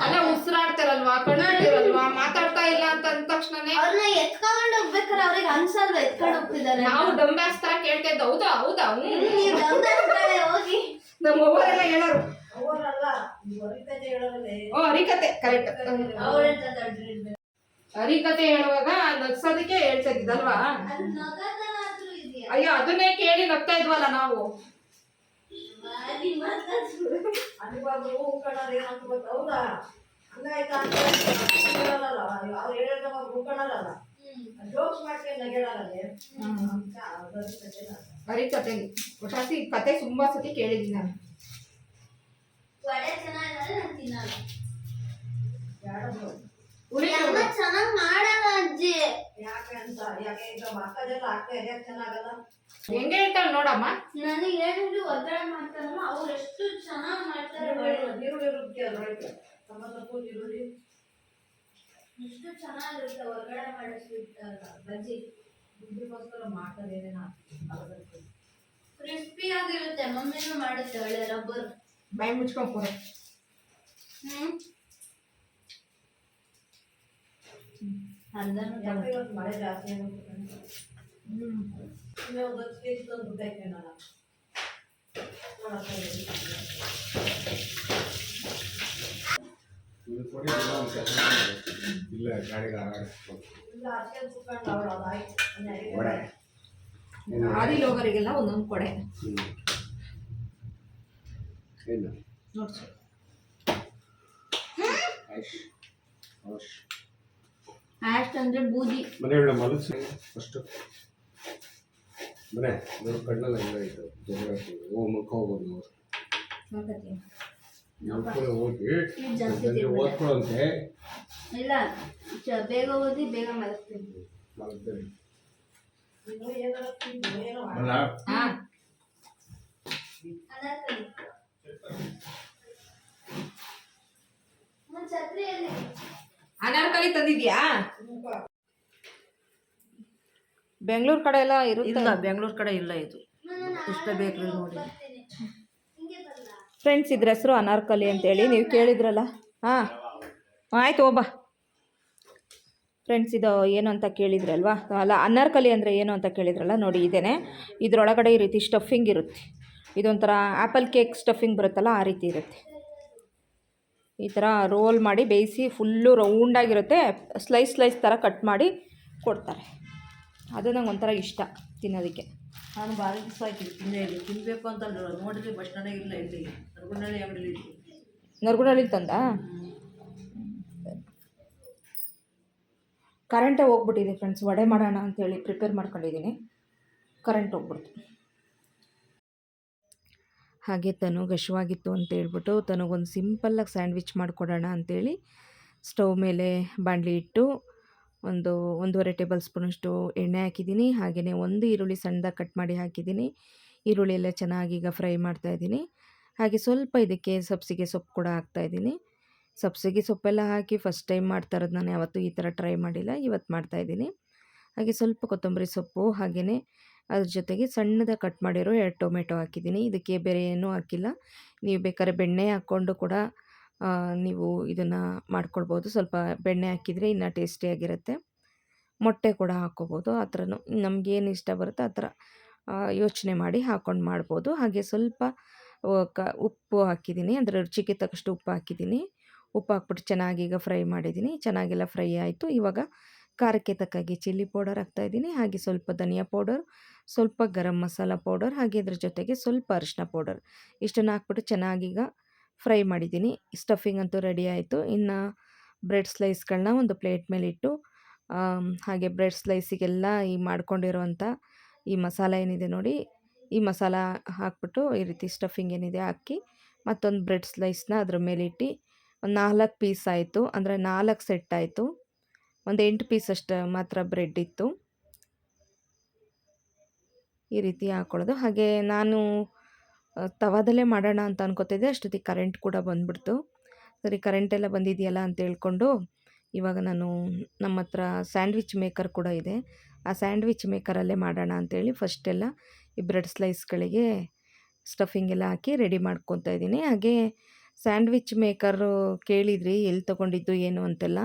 ಅಲ್ಲ ಉಸಿರಾಡ್ತಾರಲ್ವಾ, ಕಣ್ಣಿರಲ್ವಾ, ಮಾತಾಡ್ತಾ ಇಲ್ಲ ಅಂತ ಅಂದ ತಕ್ಷಣನೇ ಅವ್ರನ್ನ ಎತ್ಕೊಂಡು ಹೋಗ್ಬೇಕಾರೆ ಅವ್ರಿಗೆ ಅನ್ಸಲ್ವಾ ಎತ್ಕೊಂಡು ಹೋಗ್ತಿದ್ದಾರೆ. ನಾವು ಡಂಬ್ಯಾಸ್ ತರ ಕೇಳ್ತಾ ಇದ್ದ. ಹೌದಾ ಹೌದಾ ನೀವು ಹೋಗಿ ನಮ್ಮ ಅವ್ವರೆಲ್ಲ ಹೇಳೋರು. ಅವರಲ್ಲ ಹರಿಕತೆ ಹೇಳೋದೇ. ಓ ಹರಿಕತೆ ಕರೆಕ್ಟ್. ಹರಿಕತೆ ಹೇಳುವಾಗ ನಗ್ಸೋದಕ್ಕೆ ಹೇಳ್ತಾ ಇದ್ದಲ್ವಾ. ಅಯ್ಯೋ ಅದನ್ನೇ ಕೇಳಿ ನಗ್ತಾ ಇದ್ವಲ್ಲ ನಾವು. ಅನಿಬಾರ್ದು ಹೂಕಣರ್ ಏನಂತ ಗೊತ್ತ, ಹೌದಾ ಹಂಗಾಯ್ತಾ ಅಂತ ಹೇಳಲ್ಲ ಅವ್ರು ಹೇಳಿದಾಗ ಹೂಕಣರಲ್ಲ, ಜೋಕ್ಸ್ ಮಾಡ್ಕೊಂಡು ನಗೆಳಾರಲ್ಲೇ ಹರಿಕತೆ. ಒಟ್ಟಾಸಿ ಕತೆ ತುಂಬಾ ಸತಿ ಕೇಳಿದ್ದೀನಿ ನಾನು. ಚೆನ್ನಾಗ್ ಮಾಡಲ್ಲ ಅಜ್ಜಿ. ಯಾಕೆ ಅಂತ, ಯಾಕೆ ಈಗ ಮಕ್ಕಳೆಲ್ಲ ಅಕ್ಕ ಎರಿಯಾಕ ಚೆನ್ನಾಗಲ್ಲ. ಹೆಂಗೆ ಹೇಳ್ತಾಳೆ ನೋಡಮ್ಮ. ನನಗೆ ಹೇಳಿದ್ರು ಒಗ್ಗರಣೆ ಮಾಡ್ತಾರಲ್ಲ ಅವ್ರು ಎಷ್ಟು ಚೆನ್ನಾಗಿ ಮಾಡ್ತಾರೆ. ಈರುಳ್ಳಿ ರುಬ್ಬಿ ಅದ್ರೊಳಗೆ ಟೊಮಟೊ ಈರುಳ್ಳಿ ಎಷ್ಟು ಚೆನ್ನಾಗಿರುತ್ತೆ ಒಗ್ಗರಣೆ ಮಾಡಿಸ್ಬಿಡ್ತಾರಲ್ಲ ಬಜ್ಜಿ. ರುಬ್ಬಿಗೋಸ್ಕರ ಮಾಡ್ತಾರೆ ಏನೇನು ಕ್ರಿಸ್ಪಿ ಆಗಿರುತ್ತೆ. ಮಮ್ಮಿನೂ ಮಾಡುತ್ತೆ ಒಳ್ಳೆ ರಬ್ಬರ್. ಬಾಯಿ ಮುಚ್ಕೊಂಡು ಕೂರ. ಇವತ್ತು ಮಳೆ ಜಾಸ್ತಿ ಇನ್ನೂ ಒಂದು 10 ಕೆಜಿ ತಂದು ದುಡ್ಡೈತೆ ನಾನು ಇಲ್ಲ ಗಾಡಿಗೆ ಆದಿ ಲೋಗರಿಗೆಲ್ಲ ಒಂದೊಂದು ಕೊಡೆ ನೋಡ್ಸಿ. ಆಸ್ಟ್ ಅಂದ್ರೆ ಬೂದಿ. ಮನೆಯೊಳ್ಳೆ ಮಲಸಿ ಫಸ್ಟು ಮನೆ ಅದರ ಕಣ್ಣೆಲ್ಲ ಎಲ್ಲ ಇತ್ತು. ಮುಖ ಹೋಗೋದು ನಾವು ಹೋಗಿ ಓದ್ಕೊಳ್ಳುವಂತೆ ಇಲ್ಲ ಬೇಗ ಓದಿ ಬೇಗ ಮಲಗ್ತೀನಿ. ಮಲಗ್ತೇನೆ ಅನಾರ್ಕಲಿ ತಂದಿದ್ಯಾ? ಬೆಂಗಳೂರು ಕಡೆ ಎಲ್ಲ ಇರುತ್ತೆ. ಇಲ್ಲ ಬೆಂಗಳೂರು ಕಡೆ ಇಲ್ಲ ಇದು. ಇಷ್ಟ ಬೇಕು ನೋಡಿ ಫ್ರೆಂಡ್ಸ್, ಇದ್ರ ಹೆಸರು ಅನಾರ್ಕಲಿ ಅಂತೇಳಿ ನೀವು ಕೇಳಿದ್ರಲ್ಲ. ಹಾಂ ಆಯ್ತು ಒಬ್ಬ ಫ್ರೆಂಡ್ಸ್, ಇದು ಏನು ಅಂತ ಕೇಳಿದ್ರಲ್ವಾ. ಅಲ್ಲ ಅನಾರ್ಕಲಿ ಅಂದರೆ ಏನು ಅಂತ ಕೇಳಿದ್ರಲ್ಲ. ನೋಡಿ ಇದೇನೆ. ಇದರೊಳಗಡೆ ಈ ರೀತಿ ಸ್ಟಫಿಂಗ್ ಇರುತ್ತೆ. ಇದೊಂಥರ ಆ್ಯಪಲ್ ಕೇಕ್ ಸ್ಟಫಿಂಗ್ ಬರುತ್ತಲ್ಲ, ಆ ರೀತಿ ಇರುತ್ತೆ. ಈ ಥರ ರೋಲ್ ಮಾಡಿ ಬೇಯಿಸಿ ಫುಲ್ಲು ರೌಂಡಾಗಿರುತ್ತೆ, ಸ್ಲೈಸ್ ಥರ ಕಟ್ ಮಾಡಿ ಕೊಡ್ತಾರೆ. ಅದು ನಂಗೆ ಒಂಥರ ಇಷ್ಟ ತಿನ್ನೋದಕ್ಕೆ. ನಾನು ಭಾರಿ ದಿವಸ ಆಯ್ತು ತಿಂದೇ ಇಲ್ಲ, ತಿನ್ನಬೇಕು ಅಂತ ನೋಡಿದ್ವಿ ಬಸ್ ಸ್ಟ್ಯಾಂಡೇ ಇಲ್ಲ, ಇಲ್ಲಿ ನರಗುಂಡಳ್ಳಿ ಅಂಗಡಿಲಿ ಇತ್ತು. ನರಗುಂಡಳ್ಳಿ ತಂದ ಕರೆಂಟೇ ಹೋಗ್ಬಿಟ್ಟಿದೆ ಫ್ರೆಂಡ್ಸ್. ವಡೆ ಮಾಡೋಣ ಅಂತೇಳಿ ಪ್ರಿಪೇರ್ ಮಾಡ್ಕೊಂಡಿದ್ದೀನಿ, ಕರೆಂಟ್ ಹೋಗ್ಬಿಡ್ತು. ಹಾಗೆ ತನಗೆ ಹಶ್ವಾಗಿತ್ತು ಅಂತ ಹೇಳ್ಬಿಟ್ಟು ತನಗೊಂದು ಸಿಂಪಲ್ಲಾಗಿ ಸ್ಯಾಂಡ್ವಿಚ್ ಮಾಡಿಕೊಡೋಣ ಅಂಥೇಳಿ ಸ್ಟವ್ ಮೇಲೆ ಬಾಣಲಿ ಇಟ್ಟು ಒಂದು 1.5 ಟೇಬಲ್ ಸ್ಪೂನಷ್ಟು ಎಣ್ಣೆ ಹಾಕಿದ್ದೀನಿ. ಹಾಗೆಯೇ ಒಂದು ಈರುಳ್ಳಿ ಸಣ್ಣದಾಗಿ ಕಟ್ ಮಾಡಿ ಹಾಕಿದ್ದೀನಿ. ಈರುಳ್ಳಿ ಎಲ್ಲ ಚೆನ್ನಾಗಿ ಈಗ ಫ್ರೈ ಮಾಡ್ತಾಯಿದ್ದೀನಿ. ಹಾಗೆ ಸ್ವಲ್ಪ ಇದಕ್ಕೆ ಸಬ್ಸಿಗೆ ಸೊಪ್ಪು ಕೂಡ ಹಾಕ್ತಾಯಿದ್ದೀನಿ. ಸಬ್ಸಿಗೆ ಸೊಪ್ಪೆಲ್ಲ ಹಾಕಿ ಫಸ್ಟ್ ಟೈಮ್ ಮಾಡ್ತಾ ಇರೋದು, ನಾನು ಯಾವತ್ತೂ ಈ ಥರ ಟ್ರೈ ಮಾಡಿಲ್ಲ, ಇವತ್ತು ಮಾಡ್ತಾಯಿದ್ದೀನಿ. ಹಾಗೆ ಸ್ವಲ್ಪ ಕೊತ್ತಂಬರಿ ಸೊಪ್ಪು, ಹಾಗೆಯೇ ಅದ್ರ ಜೊತೆಗೆ ಸಣ್ಣದಾಗಿ ಕಟ್ ಮಾಡಿರೋ 2 ಟೊಮೆಟೊ ಹಾಕಿದ್ದೀನಿ. ಇದಕ್ಕೆ ಬೇರೆ ಏನೂ ಹಾಕಿಲ್ಲ. ನೀವು ಬೇಕಾದ್ರೆ ಬೆಣ್ಣೆ ಹಾಕ್ಕೊಂಡು ಕೂಡ ನೀವು ಇದನ್ನು ಮಾಡ್ಕೊಳ್ಬೋದು. ಸ್ವಲ್ಪ ಬೆಣ್ಣೆ ಹಾಕಿದರೆ ಇನ್ನೂ ಟೇಸ್ಟಿಯಾಗಿರುತ್ತೆ. ಮೊಟ್ಟೆ ಕೂಡ ಹಾಕ್ಕೋಬೋದು. ಆ ಥರನೂ ನಮಗೇನು ಇಷ್ಟ ಬರುತ್ತೋ ಆ ಥರ ಯೋಚನೆ ಮಾಡಿ ಹಾಕ್ಕೊಂಡು ಮಾಡ್ಬೋದು. ಹಾಗೆ ಸ್ವಲ್ಪ ಉಪ್ಪು ಹಾಕಿದ್ದೀನಿ, ಅಂದರೆ ರುಚಿಗೆ ತಕ್ಕಷ್ಟು ಉಪ್ಪು ಹಾಕಿದ್ದೀನಿ. ಉಪ್ಪು ಹಾಕ್ಬಿಟ್ಟು ಚೆನ್ನಾಗಿ ಈಗ ಫ್ರೈ ಮಾಡಿದ್ದೀನಿ. ಚೆನ್ನಾಗೆಲ್ಲ ಫ್ರೈ ಆಯಿತು. ಇವಾಗ ಖಾರಕ್ಕೆ ತಕ್ಕಾಗಿ ಚಿಲ್ಲಿ ಪೌಡರ್ ಹಾಕ್ತಾಯಿದ್ದೀನಿ. ಹಾಗೆ ಸ್ವಲ್ಪ ಧನಿಯಾ ಪೌಡರ್, ಸ್ವಲ್ಪ ಗರಂ ಮಸಾಲ ಪೌಡರ್, ಹಾಗೆ ಇದ್ರ ಜೊತೆಗೆ ಸ್ವಲ್ಪ ಅರಿಶಿನ ಪೌಡರ್, ಇಷ್ಟನ್ನು ಹಾಕ್ಬಿಟ್ಟು ಚೆನ್ನಾಗೀಗ ಫ್ರೈ ಮಾಡಿದ್ದೀನಿ. ಸ್ಟಫಿಂಗ್ ಅಂತೂ ರೆಡಿ ಆಯಿತು. ಇನ್ನು ಬ್ರೆಡ್ ಸ್ಲೈಸ್ಗಳನ್ನ ಒಂದು ಪ್ಲೇಟ್ ಮೇಲಿಟ್ಟು ಹಾಗೆ ಬ್ರೆಡ್ ಸ್ಲೈಸಿಗೆಲ್ಲ ಈ ಮಾಡ್ಕೊಂಡಿರೋವಂಥ ಈ ಮಸಾಲ ಏನಿದೆ ನೋಡಿ, ಈ ಮಸಾಲ ಹಾಕ್ಬಿಟ್ಟು ಈ ರೀತಿ ಸ್ಟಫಿಂಗ್ ಏನಿದೆ ಹಾಕಿ ಮತ್ತೊಂದು ಬ್ರೆಡ್ ಸ್ಲೈಸ್ನ ಅದ್ರ ಮೇಲಿಟ್ಟು ಒಂದು 4 ಪೀಸ್ ಆಯಿತು, ಅಂದರೆ 4 ಸೆಟ್ ಆಯಿತು. ಒಂದು 8 ಪೀಸ್ ಅಷ್ಟು ಮಾತ್ರ ಬ್ರೆಡ್ ಇತ್ತು. ಈ ರೀತಿ ಹಾಕ್ಕೊಳ್ಳೋದು. ಹಾಗೆ ನಾನು ತವಾದಲ್ಲೇ ಮಾಡೋಣ ಅಂತ ಅನ್ಕೋತಿದ್ದೆ, ಅಷ್ಟೊತ್ತಿಗೆ ಕರೆಂಟ್ ಕೂಡ ಬಂದ್ಬಿಡ್ತು. ಸರಿ ಕರೆಂಟೆಲ್ಲ ಬಂದಿದೆಯಲ್ಲ ಅಂತ ಹೇಳ್ಕೊಂಡು ಇವಾಗ ನಾನು ನಮ್ಮ ಹತ್ರ ಸ್ಯಾಂಡ್ವಿಚ್ ಮೇಕರ್ ಕೂಡ ಇದೆ, ಆ ಸ್ಯಾಂಡ್ವಿಚ್ ಮೇಕರಲ್ಲೇ ಮಾಡೋಣ ಅಂಥೇಳಿ ಫಸ್ಟೆಲ್ಲ ಈ ಬ್ರೆಡ್ ಸ್ಲೈಸ್ಗಳಿಗೆ ಸ್ಟಫಿಂಗ್ ಎಲ್ಲ ಹಾಕಿ ರೆಡಿ ಮಾಡ್ಕೊತಾ ಇದ್ದೀನಿ. ಹಾಗೆ ಸ್ಯಾಂಡ್ವಿಚ್ ಮೇಕರು ಕೇಳಿದ್ರಿ ಎಲ್ಲಿ ತೊಗೊಂಡಿದ್ದು ಏನು ಅಂತೆಲ್ಲ,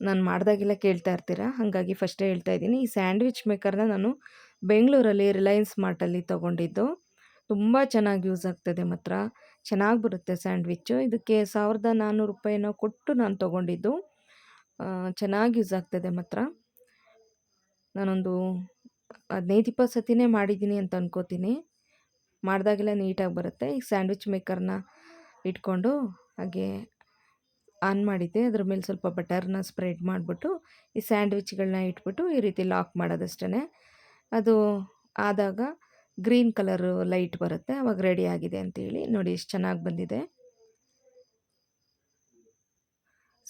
ನಾನು ಮಾಡಿದಾಗೆಲ್ಲ ಕೇಳ್ತಾ ಇರ್ತೀರ, ಹಾಗಾಗಿ ಫಸ್ಟೇ ಹೇಳ್ತಾ ಇದ್ದೀನಿ. ಈ ಸ್ಯಾಂಡ್ವಿಚ್ ಮೇಕರ್ನ ನಾನು ಬೆಂಗಳೂರಲ್ಲಿ ರಿಲಯನ್ಸ್ ಮಾರ್ಟಲ್ಲಿ ತೊಗೊಂಡಿದ್ದು. ತುಂಬ ಚೆನ್ನಾಗಿ ಯೂಸ್ ಆಗ್ತದೆ, ಮಾತ್ರ ಚೆನ್ನಾಗಿ ಬರುತ್ತೆ ಸ್ಯಾಂಡ್ವಿಚ್ಚು. ಇದಕ್ಕೆ 1400 ರೂಪಾಯಿನೋ ಕೊಟ್ಟು ನಾನು ತೊಗೊಂಡಿದ್ದು. ಚೆನ್ನಾಗಿ ಯೂಸ್ ಆಗ್ತದೆ ಮಾತ್ರ. ನಾನೊಂದು 15-20 ಸತಿನೇ ಮಾಡಿದ್ದೀನಿ ಅಂತ ಅನ್ಕೋತೀನಿ. ಮಾಡಿದಾಗೆಲ್ಲ ನೀಟಾಗಿ ಬರುತ್ತೆ. ಈ ಸ್ಯಾಂಡ್ವಿಚ್ ಮೇಕರ್ನ ಇಟ್ಕೊಂಡು ಹಾಗೆ ಆನ್ ಮಾಡಿದ್ದೆ, ಅದ್ರ ಮೇಲೆ ಸ್ವಲ್ಪ ಬಟರ್ನ ಸ್ಪ್ರೆಡ್ ಮಾಡಿಬಿಟ್ಟು ಈ ಸ್ಯಾಂಡ್ವಿಚ್ಗಳನ್ನ ಇಟ್ಬಿಟ್ಟು ಈ ರೀತಿ ಲಾಕ್ ಮಾಡೋದಷ್ಟೇ. ಅದು ಆದಾಗ ಗ್ರೀನ್ ಕಲರು ಲೈಟ್ ಬರುತ್ತೆ, ಆವಾಗ ರೆಡಿ ಆಗಿದೆ ಅಂತೇಳಿ. ನೋಡಿ ಎಷ್ಟು ಚೆನ್ನಾಗಿ ಬಂದಿದೆ.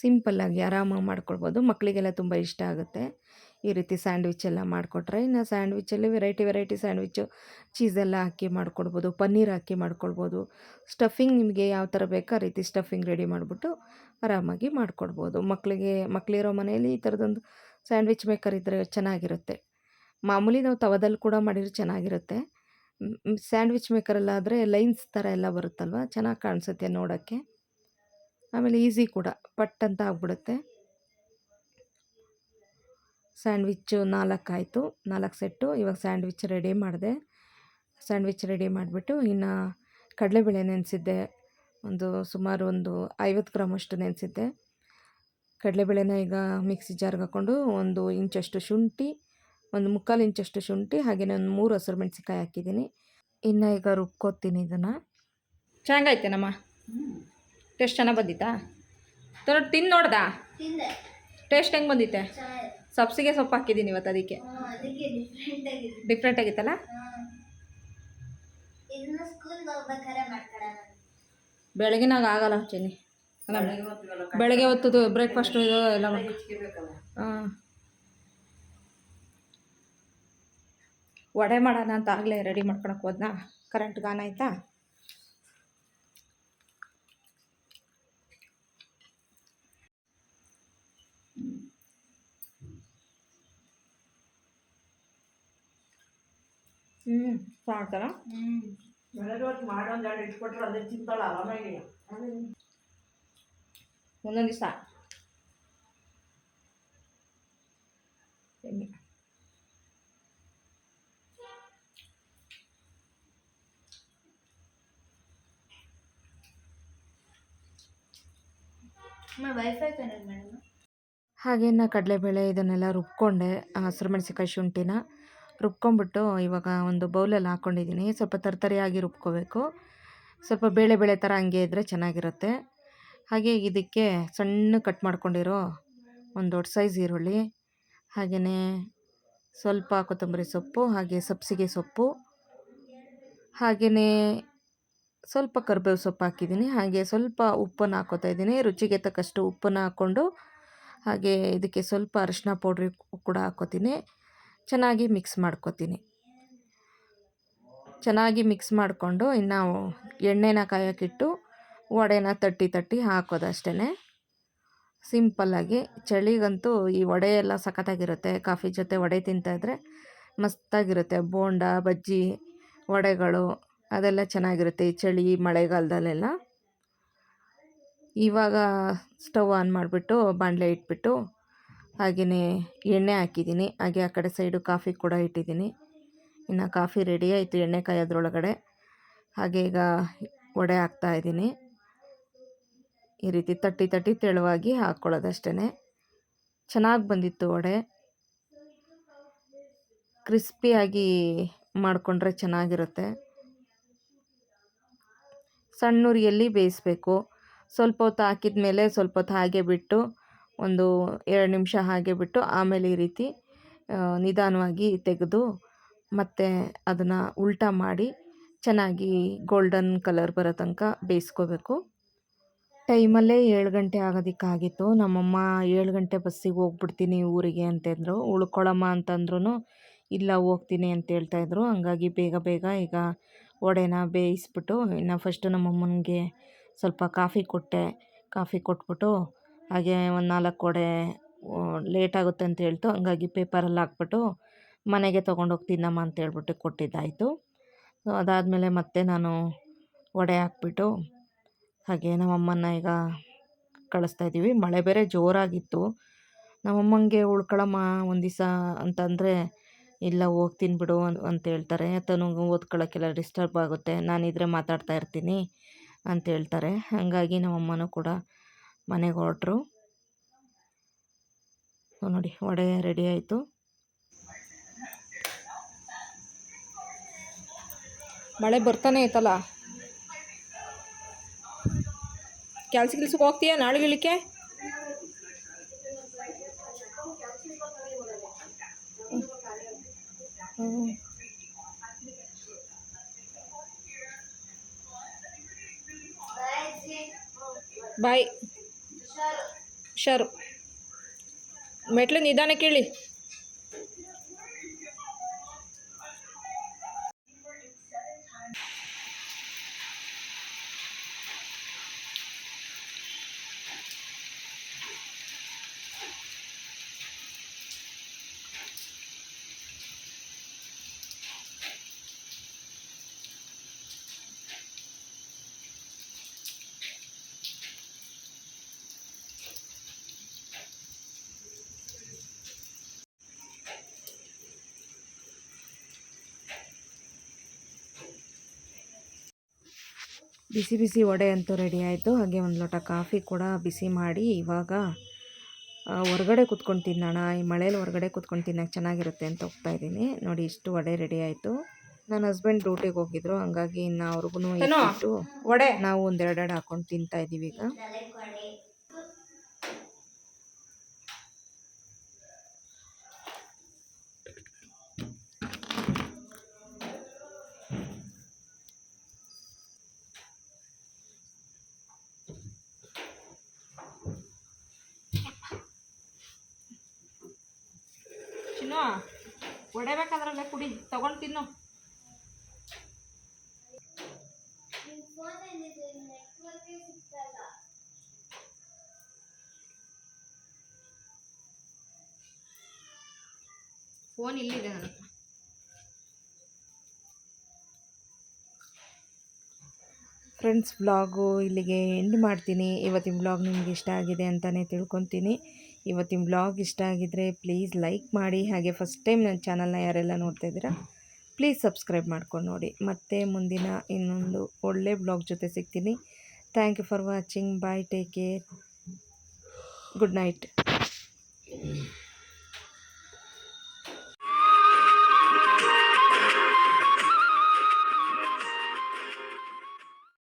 ಸಿಂಪಲ್ಲಾಗಿ ಆರಾಮಾಗಿ ಮಾಡ್ಕೊಳ್ಬೋದು. ಮಕ್ಕಳಿಗೆಲ್ಲ ತುಂಬ ಇಷ್ಟ ಆಗುತ್ತೆ ಈ ರೀತಿ ಸ್ಯಾಂಡ್ವಿಚ್ ಎಲ್ಲ ಮಾಡಿಕೊಟ್ರೆ. ಇನ್ನು ಸ್ಯಾಂಡ್ವಿಚಲ್ಲಿ ವೆರೈಟಿ ಸ್ಯಾಂಡ್ವಿಚ್ಚು ಚೀಸೆಲ್ಲ ಹಾಕಿ ಮಾಡ್ಕೊಳ್ಬೋದು, ಪನ್ನೀರ್ ಹಾಕಿ ಮಾಡ್ಕೊಳ್ಬೋದು. ಸ್ಟಫಿಂಗ್ ನಿಮಗೆ ಯಾವ ಥರ ಬೇಕೋ ಆ ರೀತಿ ಸ್ಟಫಿಂಗ್ ರೆಡಿ ಮಾಡಿಬಿಟ್ಟು ಆರಾಮಾಗಿ ಮಾಡ್ಕೊಡ್ಬೋದು. ಮಕ್ಕಳಿರೋ ಮನೆಯಲ್ಲಿ ಈ ಥರದೊಂದು ಸ್ಯಾಂಡ್ವಿಚ್ ಮೇಕರ್ ಇದ್ದರೆ ಚೆನ್ನಾಗಿರುತ್ತೆ. ಮಾಮೂಲಿ ನಾವು ತವದಲ್ಲಿ ಕೂಡ ಮಾಡಿದ್ರೆ ಚೆನ್ನಾಗಿರುತ್ತೆ. ಸ್ಯಾಂಡ್ವಿಚ್ ಮೇಕರಲ್ಲಾದರೆ ಲೈನ್ಸ್ ಥರ ಎಲ್ಲ ಬರುತ್ತಲ್ವ, ಚೆನ್ನಾಗಿ ಕಾಣಿಸುತ್ತೆ ನೋಡೋಕ್ಕೆ. ಆಮೇಲೆ ಈಸಿ ಕೂಡ, ಪಟ್ ಅಂತ ಆಗ್ಬಿಡುತ್ತೆ. ಸ್ಯಾಂಡ್ವಿಚ್ಚು 4 ಆಯಿತು, 4 ಸೆಟ್ಟು. ಇವಾಗ ಸ್ಯಾಂಡ್ವಿಚ್ ರೆಡಿ ಮಾಡಿದೆ. ಸ್ಯಾಂಡ್ವಿಚ್ ರೆಡಿ ಮಾಡಿಬಿಟ್ಟು ಇನ್ನು ಕಡಲೆಬೇಳೆ ನೆನೆಸಿದ್ದೆ, ಸುಮಾರು ಒಂದು 50 ಗ್ರಾಮಷ್ಟು ನೆನೆಸಿದ್ದೆ. ಕಡಲೆಬೇಳೆನ ಈಗ ಮಿಕ್ಸಿ ಜಾರ್ಗೆ ಹಾಕ್ಕೊಂಡು 1 ಇಂಚಷ್ಟು ಶುಂಠಿ, 1/4 ಇಂಚಷ್ಟು ಶುಂಠಿ, ಹಾಗೆಯೇ ಒಂದು 3 ಹಸಿರು ಮೆಣಸಿನ್ಕಾಯಿ ಹಾಕಿದ್ದೀನಿ. ಇನ್ನು ಈಗ ರುಬ್ಕೋತೀನಿ ಇದನ್ನು. ಚೆನ್ನಾಗೈತೇನಮ್ಮ? ಟೇಸ್ಟ್ ಚೆನ್ನಾಗಿ ಬಂದಿತ್ತಾ? ತಿಂದು ನೋಡ್ದಾ? ತಿಂದೆ. ಟೇಸ್ಟ್ ಹೆಂಗೆ ಬಂದಿತ್ತೆ? ಚೆನ್ನಾಗಿದೆ. ಸಬ್ಸಿಗೆ ಸೊಪ್ಪು ಹಾಕಿದ್ದೀನಿ ಇವತ್ತು, ಅದಕ್ಕೆ ಅದಕ್ಕೆ ಡಿಫ್ರೆಂಟ್ ಆಗಿದೆ. ಡಿಫ್ರೆಂಟ್ ಆಗಿತ್ತಲ್ಲ. ಇದನ್ನ ಸ್ಕೂಲ್ಗೆ ಹೋಗ್ಬೇಕಾದ್ರೆ ಮಾಡ್ಕೊಡೋಣ. ಬೆಳಗಿನಾಗ ಆಗಲ್ಲ ಚೆನ್ನಿ, ಅಲ್ಲ ಬೆಳಗ್ಗೆ ಹೊತ್ತದು ಬ್ರೇಕ್ಫಾಸ್ಟು ಇದು ಎಲ್ಲ ಬೇಕಲ್ಲ. ಹಾಂ, ವಡೆ ಮಾಡೋಣ ಅಂತ ಆಗಲೇ ರೆಡಿ ಮಾಡ್ಕೊಳಕ್ಕೆ ಹೋದ್ನಾ, ಕರೆಂಟ್ಗೆ ಆನ್ ಆಯಿತಾ. ಮಾಡ್ತಾರ ಬೆಳಗ್ಗೆ ಹೊತ್ತು ಮಾಡೋದು ಇಟ್ಕೊಟ್ರೆ ಅದೇ ತಿಂತಾಳೆ ಆರಾಮಾಗಿ. ಒಂದೊಂದು ದಿವಸ ವೈಫೈ ಕನೆಕ್ಟ್ ಮಾಡೋಣ. ಹಾಗೆ ನಾ ಕಡಲೆಬೇಳೆ ಇದನ್ನೆಲ್ಲ ರುಬ್ಕೊಂಡೆ, ಹಸಿರು ಮೆಣಸಿನ್ಕಾಯಿ ಶುಂಠಿನ ರುಬ್ಕೊಂಬಿಟ್ಟು ಇವಾಗ ಒಂದು ಬೌಲಲ್ಲಿ ಹಾಕ್ಕೊಂಡಿದ್ದೀನಿ. ಸ್ವಲ್ಪ ತರ್ತರಿಯಾಗಿ ರುಬ್ಕೋಬೇಕು. ಸ್ವಲ್ಪ ಬೇಳೆ ಬೇಳೆ ಥರ ಹಂಗೆ ಇದ್ದರೆ ಚೆನ್ನಾಗಿರುತ್ತೆ. ಹಾಗೆ ಇದಕ್ಕೆ ಸಣ್ಣ ಕಟ್ ಮಾಡ್ಕೊಂಡಿರೋ ಒಂದು ದೊಡ್ಡ ಸೈಜ್ ಈರುಳ್ಳಿ, ಹಾಗೆಯೇ ಸ್ವಲ್ಪ ಕೊತ್ತಂಬರಿ ಸೊಪ್ಪು, ಹಾಗೆ ಸಬ್ಬಸಿಗೆ ಸೊಪ್ಪು, ಹಾಗೆಯೇ ಸ್ವಲ್ಪ ಕರಿಬೇವು ಸೊಪ್ಪು ಹಾಕಿದ್ದೀನಿ. ಹಾಗೆ ಸ್ವಲ್ಪ ಉಪ್ಪನ್ನು ಹಾಕ್ಕೋತಾ ಇದ್ದೀನಿ. ರುಚಿಗೆ ತಕ್ಕಷ್ಟು ಉಪ್ಪನ್ನು ಹಾಕ್ಕೊಂಡು, ಹಾಗೆ ಇದಕ್ಕೆ ಸ್ವಲ್ಪ ಅರಿಶಿನ ಪೌಡ್ರ್ ಕೂಡ ಹಾಕ್ಕೋತೀನಿ. ಚೆನ್ನಾಗಿ ಮಿಕ್ಸ್ ಮಾಡ್ಕೋತೀನಿ. ಚೆನ್ನಾಗಿ ಮಿಕ್ಸ್ ಮಾಡಿಕೊಂಡು ಇನ್ನು ಎಣ್ಣೆನ ಕಾಯೋಕ್ಕಿಟ್ಟು ವಡೆನ ತಟ್ಟಿ ಹಾಕೋದಷ್ಟೇ. ಸಿಂಪಲ್ಲಾಗಿ. ಚಳಿಗಂತೂ ಈ ವಡೆ ಎಲ್ಲ ಸಖತ್ತಾಗಿರುತ್ತೆ. ಕಾಫಿ ಜೊತೆ ವಡೆ ತಿಂತಾಯಿದ್ರೆ ಮಸ್ತಾಗಿರುತ್ತೆ. ಬೋಂಡ, ಬಜ್ಜಿ, ವಡೆಗಳು ಅದೆಲ್ಲ ಚೆನ್ನಾಗಿರುತ್ತೆ ಈ ಚಳಿ ಮಳೆಗಾಲದಲ್ಲೆಲ್ಲ. ಇವಾಗ ಸ್ಟವ್ ಆನ್ ಮಾಡಿಬಿಟ್ಟು ಬಾಣಲೆ ಇಟ್ಬಿಟ್ಟು ಹಾಗೆಯೇ ಎಣ್ಣೆ ಹಾಕಿದ್ದೀನಿ. ಹಾಗೆ ಆ ಕಡೆ ಸೈಡು ಕಾಫಿ ಕೂಡ ಇಟ್ಟಿದ್ದೀನಿ. ಇನ್ನು ಕಾಫಿ ರೆಡಿ ಆಯಿತು ಎಣ್ಣೆ ಕಾಯೋದ್ರೊಳಗಡೆ. ಹಾಗೆ ಈಗ ವಡೆ ಹಾಕ್ತಾಯಿದ್ದೀನಿ. ಈ ರೀತಿ ತಟ್ಟಿ ತೆಳುವಾಗಿ ಹಾಕ್ಕೊಳ್ಳೋದಷ್ಟೇ. ಚೆನ್ನಾಗಿ ಬಂದಿತ್ತು ವಡೆ. ಕ್ರಿಸ್ಪಿಯಾಗಿ ಮಾಡಿಕೊಂಡ್ರೆ ಚೆನ್ನಾಗಿರುತ್ತೆ. ಸಣ್ಣ ಉರಿಯಲ್ಲಿ ಬೇಯಿಸಬೇಕು. ಸ್ವಲ್ಪ ಹೊತ್ತು ಹಾಕಿದ ಮೇಲೆ ಸ್ವಲ್ಪ ಹೊತ್ತು ಹಾಗೆ ಬಿಟ್ಟು, ಒಂದು 2 ನಿಮಿಷ ಹಾಗೆ ಬಿಟ್ಟು ಆಮೇಲೆ ಈ ರೀತಿ ನಿಧಾನವಾಗಿ ತೆಗೆದು ಮತ್ತೆ ಅದನ್ನು ಉಲ್ಟಾ ಮಾಡಿ ಚೆನ್ನಾಗಿ ಗೋಲ್ಡನ್ ಕಲರ್ ಬರೋ ತನಕ ಬೇಯಿಸ್ಕೋಬೇಕು. ಟೈಮಲ್ಲೇ 7 ಗಂಟೆ ಆಗೋದಕ್ಕಾಗಿತ್ತು. ನಮ್ಮಮ್ಮ 7 ಗಂಟೆ ಬಸ್ಸಿಗೆ ಹೋಗ್ಬಿಡ್ತೀನಿ ಊರಿಗೆ ಅಂತಂದರು. ಉಳ್ಕೊಳ್ಳಮ್ಮ ಅಂತಂದ್ರೂ ಇಲ್ಲ ಹೋಗ್ತೀನಿ ಅಂತ ಹೇಳ್ತಾಯಿದ್ರು. ಹಂಗಾಗಿ ಬೇಗ ಈಗ ವಡೆನ ಬೇಯಿಸ್ಬಿಟ್ಟು ಇನ್ನು ಫಸ್ಟು ನಮ್ಮಮ್ಮನಿಗೆ ಸ್ವಲ್ಪ ಕಾಫಿ ಕೊಟ್ಟೆ. ಕಾಫಿ ಕೊಟ್ಬಿಟ್ಟು ಹಾಗೆ ಒಂದು 4 ವಡೆ ಲೇಟಾಗುತ್ತೆ ಅಂತ ಹೇಳ್ತು. ಹಂಗಾಗಿ ಪೇಪರಲ್ಲಿ ಹಾಕ್ಬಿಟ್ಟು ಮನೆಗೆ ತೊಗೊಂಡೋಗಿ ತಿನ್ನಮ್ಮ ಅಂತ ಹೇಳ್ಬಿಟ್ಟು ಕೊಟ್ಟಿದ್ದಾಯಿತು. ಅದಾದಮೇಲೆ ಮತ್ತೆ ನಾನು ವಡೆ ಹಾಕ್ಬಿಟ್ಟು ಹಾಗೆ ನಮ್ಮಮ್ಮನ ಈಗ ಕಳಿಸ್ತಾಯಿದ್ದೀವಿ. ಮಳೆ ಬೇರೆ ಜೋರಾಗಿತ್ತು. ನಮ್ಮಮ್ಮಂಗೆ ಉಳ್ಕೊಳ್ಳಮ್ಮ ಒಂದು ದಿವಸ ಅಂತಂದರೆ ಇಲ್ಲ ಹೋಗ್ತೀನಿ ಬಿಡು ಅಂತ ಹೇಳ್ತಾರೆ. ತನಗೆ ಓದ್ಕೊಳ್ಳೋಕ್ಕೆಲ್ಲ ಡಿಸ್ಟರ್ಬ್ ಆಗುತ್ತೆ, ನಾನಿದ್ರೆ ಮಾತಾಡ್ತಾ ಇರ್ತೀನಿ ಅಂತ ಹೇಳ್ತಾರೆ. ಹಾಗಾಗಿ ನಮ್ಮಮ್ಮನೂ ಕೂಡ ಮನೆಗೆ ಹೊರಟ್ರು. ನೋಡಿ ವಡೆ ರೆಡಿ ಆಯಿತು. ಮಳೆ ಬರ್ತಾನೆ ಐತಲ್ಲ. ಕೆಲ್ಸಕ್ಕೆ ಹೋಗ್ತೀಯಾ ನಾಳೆಗಳಿಕೆ? ಬಾಯ್ ಹುಷಾರು. ಮೆಟ್ಲು ನಿಧಾನಕ್ಕೆ ಇಳಿ. ಬಿಸಿ ವಡೆ ಅಂತೂ ರೆಡಿ ಆಯಿತು. ಹಾಗೆ ಒಂದು ಲೋಟ ಕಾಫಿ ಕೂಡ ಬಿಸಿ ಮಾಡಿ ಇವಾಗ ಹೊರಗಡೆ ಕೂತ್ಕೊಂಡು ತಿನ್ನೋಣ, ಈ ಮಳೇಲಿ ಹೊರಗಡೆ ಕೂತ್ಕೊಂಡು ತಿನ್ನೋಕೆ ಚೆನ್ನಾಗಿರುತ್ತೆ ಅಂತ ಹೋಗ್ತಾಯಿದ್ದೀನಿ. ನೋಡಿ ಇಷ್ಟು ವಡೆ ರೆಡಿ ಆಯಿತು. ನನ್ನ ಹಸ್ಬೆಂಡ್ ಡ್ಯೂಟಿಗೆ ಹೋಗಿದ್ರು, ಹಂಗಾಗಿ ಇನ್ನು ಅವ್ರಿಗೂ ಇಟ್ಟು ವಡೆ ನಾವು ಒಂದೆರಡು ಹಾಕ್ಕೊಂಡು ತಿಂತಾಯಿದ್ದೀವಿ ಈಗ. ಚಿನ್ನು ವಡೆ ಬೇಕಾದ್ರಲ್ಲೇ ಕುಡಿ, ತಗೊಂಡು ತಿನ್ನು. ಫೋನ್ ಇಲ್ಲಿದೆ ನನ್ನ ಹತ್ರ. ಫ್ರೆಂಡ್ಸ್, ವ್ಲಾಗು ಇಲ್ಲಿಗೆ ಎಂಡ್ ಮಾಡ್ತೀನಿ. ಇವತ್ತಿನ ವ್ಲಾಗ್ ನಿಮ್ಗೆ ಇಷ್ಟ ಆಗಿದೆ ಅಂತಲೇ ತಿಳ್ಕೊತೀನಿ. ಇವತ್ತಿನ ವ್ಲಾಗ್ ಇಷ್ಟ ಆಗಿದ್ದರೆ ಪ್ಲೀಸ್ ಲೈಕ್ ಮಾಡಿ. ಹಾಗೆ ಫಸ್ಟ್ ಟೈಮ್ ನನ್ನ ಚಾನಲ್ನ ಯಾರೆಲ್ಲ ನೋಡ್ತಾ ಇದ್ದೀರಾ ಪ್ಲೀಸ್ ಸಬ್ಸ್ಕ್ರೈಬ್ ಮಾಡ್ಕೊಂಡು ನೋಡಿ. ಮತ್ತೆ ಮುಂದಿನ ಇನ್ನೊಂದು ಒಳ್ಳೆ ವ್ಲಾಗ್ ಜೊತೆ ಸಿಗ್ತೀನಿ. Thank you for watching. Bye, take care. Good night.